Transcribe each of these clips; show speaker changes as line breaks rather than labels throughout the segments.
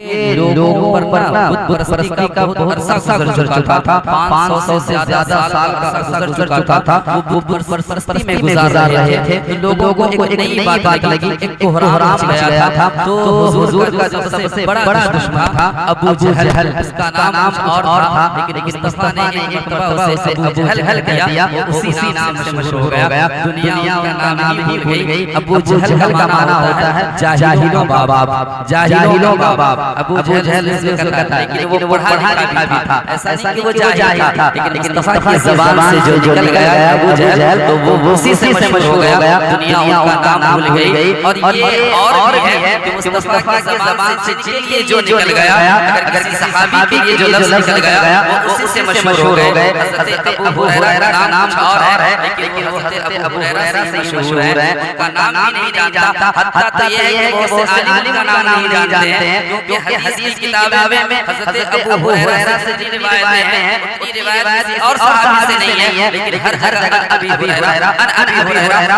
लोगों पर ना बुत परस्ती का बहुत अरसा गुजर चुका था। 500 से ज्यादा साल का अरसा गुजर चुका था। वो बुत परस्ती में गुजार रहे थे। तो लोगों को एक नई बात लगी, एक कोहराम मच गया था। तो हुजूर का जो सबसे बड़ा दुश्मन था अबू जहल, उसका नाम और था, लेकिन मुस्तफा ने एक मर्तबा उसे अबू जहल कह दिया, उसी नाम से मशहूर हो गया। दुनिया का नाम ही भूल गई। अबू जहल का माना होता है जाहिलों का बाप, जाहिलों का बाप। अबू जहल जिक्र करता है, लेकिन वो पढ़ा लिखा भी था। ऐसा नहीं कि वो जाहिल था, लेकिन मुस्तफा की ज़बान से जो निकल गया अबू जहल, तो वो उसी से मशहूर हो गया। दुनिया उनका नाम भूल गई। और ये और भी है कि मुस्तफा की ज़बान से निकल जो निकल गया, अगर किसी सहाबी के लिए जो लफ्ज़ निकल गया वो उसी से मशहूर हो गए। हज़रत अबू हुरैरा का नाम और है, लेकिन वो हज़रत अबू हुरैरा से मशहूर है। उनका नाम नहीं जानता, हत्ता तो ये है कि वो आलिम का नाम नहीं जानते हैं, क्योंकि हदीस किताबें में हज़रत अबू हुरैरा से जो रिवायतें हैं उनकी रिवायत किसी और सहाबी से नहीं है, लेकिन हर जगह अबू हुरैरा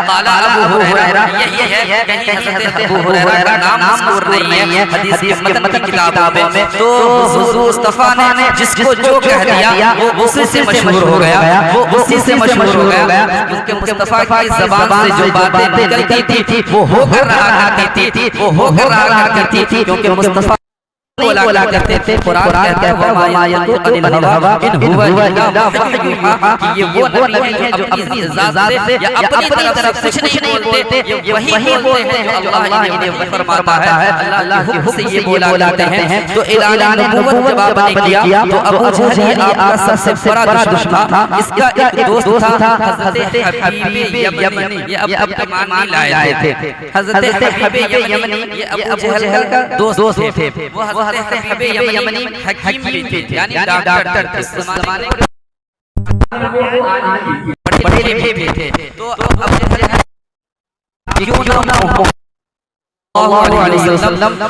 क़ाल अबू हुरैरा यही है। कहीं हज़रत अबू हुरैरा का नाम मज़कूर नहीं है हदीस के मतन की किताबों में। तो हुज़ूर मुस्तफा ने जिसको जो कह दिया वो उसी से मशहूर हो गया, वो उसी से मशहूर हो गया। क्योंकि मुस्तफा की ज़बान से जो बातें निकलती थी वो होकर रहा करती थी, वो होकर रहा करती थी। क्योंकि मुस्तफा बोला करते थे, कुरान कहता है वमा यंतिक़ु अनिल हवा इन हुवा इल्ला वह्युन यूहा, कि ये वो नबी है जो अपनी ज़ात से या अपनी तरफ से कुछ नहीं बोलते, ये वही बोलते हैं जो अल्लाह इन्हें फरमाता है। अल्लाह के हुक्म से ये बोला करते हैं। तो ऐलान नबुव्वत जब आपने किया तो अबू जहल आपका सबसे बड़ा दुश्मन था। इसका एक दोस्त था हज़रत हबीब यमनी, ये अब ईमान लाए थे। हज़रत हबीब यमनी ये अबू जहल का दोस्त थे। वो हज़रत हबीब यमनी हकीम भी थे, यानी डॉक्टर थे। इस ज़माने के बड़े लिखे भी थे। तो अब क्यों ना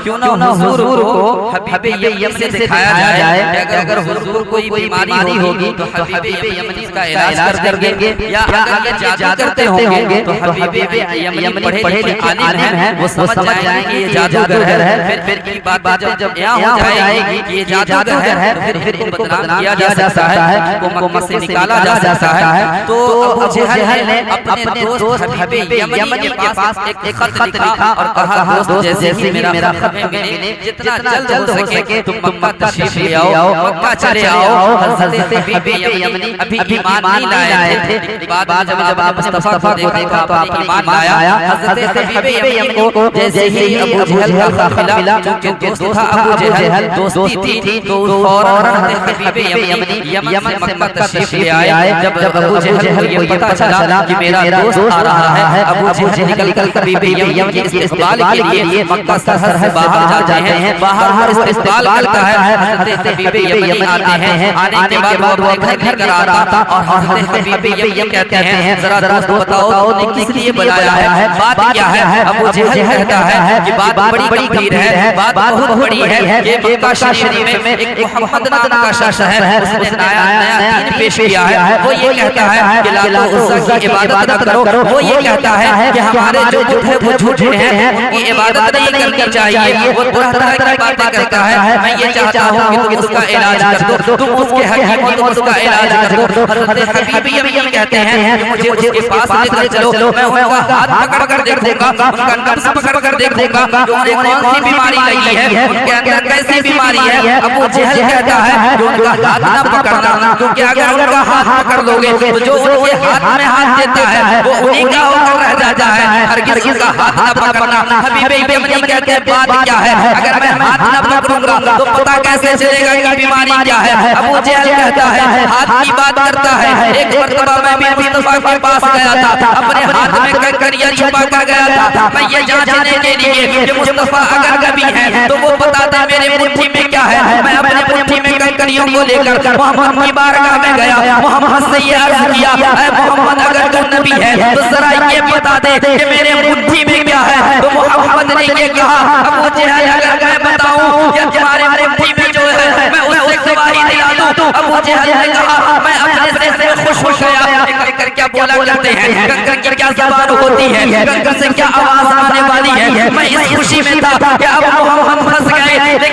क्यों ना हुजूर को हबीब यमनी से दिखाया जाए। अगर हुजूर कोई बीमारी होगी तो हबीब यमनी का इलाज कर देंगे, या अगर ये जादू करते होंगे तो हबीब यमनी पढ़े लिखे आलिम हैं, वो समझ जाएंगे कि ये जादूगर है। फिर की बात जब यहाँ हो जाएगी कि ये जादूगर है, फिर इनको बदनाम किया जा सकता है, उनको मक्के से निकाला जा सकता है। तो अबू जहल ने अपने दोस्त हबीब यमनी के पास एक खत लिखा और कहा, दोस्त जैसे ही मेरा खत मिले जितना जल्द हो सके तुम मक्का तशरीफ ले आओ, मक्का चले आओ। हज़रत हबीब यमनी अभी ईमान नहीं लाए थे। बाद जब आप मुस्तफा को देखा तो आप ईमान लाया। हज़रत हबीब यमनी को जैसे ही अबू जहल का खत मिला, क्योंकि दोस्त था अबू जहल, दोस्ती थी, तो फौरन हज़रत हबीब यमनी यमन मक्का तशरीफ ले आए। जब अबू जहल को ये पता चला कि मेरा दोस्त आ रहा है, अबू जहल निकल कर हबीब यमनी के इस्तकबाल के लिए मक्का शहर से बाहर जाते हैं। बाहर इस्तकबाल करता है, हज़रत हबीब यमनी आते हैं। आने के बाद वो घर आता और हज़रत हबीब यमनी कहते हैं, जरा दोस्त बताओ तुमने किस लिए बुलाया है, बात क्या है। अबू जहल कहता है कि बात बड़ी गंभीर है, बात बहुत बड़ी है। ये मक्का शरीफ में एक मोहम्मद नाम का शख्स है, उसने नया दीन पेश किया है। वो ये कहता है कि लातो उज़्ज़ा की इबादत न करो। वो ये कहता है कि हमारे जो बुत है वो झूठे हैं, उनकी इबादत नहीं करनी चाहिए। वो तरह की बातें करता है। मैं ये चाहता हूँ कि तुम उसका इलाज कर दो, तुम उसके हकीम हो, तुम उसका इलाज कर दो। हज़रत हबीब यमनी कहते हैं कि मुझे उसके पास ले चलो, मैं उनका हाथ पकड़ कर देखूंगा, उनका नब्ज़ पकड़ कर देखूंगा कि उन्हें कौन सी बीमारी लगी है, उनके अंदर कैसी बीमारी है। अबू जहल कहता है कि उनका हाथ न पकड़ना, क्योंकि अगर उनका हाथ पकड़ लोगे तो जो उनके हाथ में हाथ देता है वो उन्हीं का होकर रह जाता है। हरगिज़ उसका हाथ न पकड़ना। हबीब यमनी कहते हैं बात क्या है, अगर मैं हाथ न पकड़ूंगा तो पता कैसे चलेगा कि बीमारी क्या है। अबू जहल कहता है हाथ की बात करता है। एक मर्तबा मैं भी मुस्तफा के पास गया था, अपने हाथ में कंकरियां छुपा कर गया था, मैं ये जांचने के लिए कि मुस्तफा अगर कभी है तो वो बता दे मेरे मुट्ठी में क्या है। मैं अपने मुट्ठी में कंकरियों को लेकर मोहम्मद की बारगाह में गया, मोहम्मद से ये अर्ज किया, ऐ मोहम्मद अगर तू नबी है तो जरा ये बता दे कि मेरे मुट्ठी में क्या है। तो मोहम्मद ने ये कहा, अबू जहल अगर मैं बताऊं कि तुम्हारे मुट्ठी में जो है मैं उससे गवाही दिला दूं। अबू जहल ने कहा मैं अपने से खुश हो गया। कंकर क्या बोला करते हैं, कंकर की क्या ज़बान होती है, कंकर से क्या आवाज आने वाली है। मैं इस खुशी में था कि अब मोहम्मद फंस गए।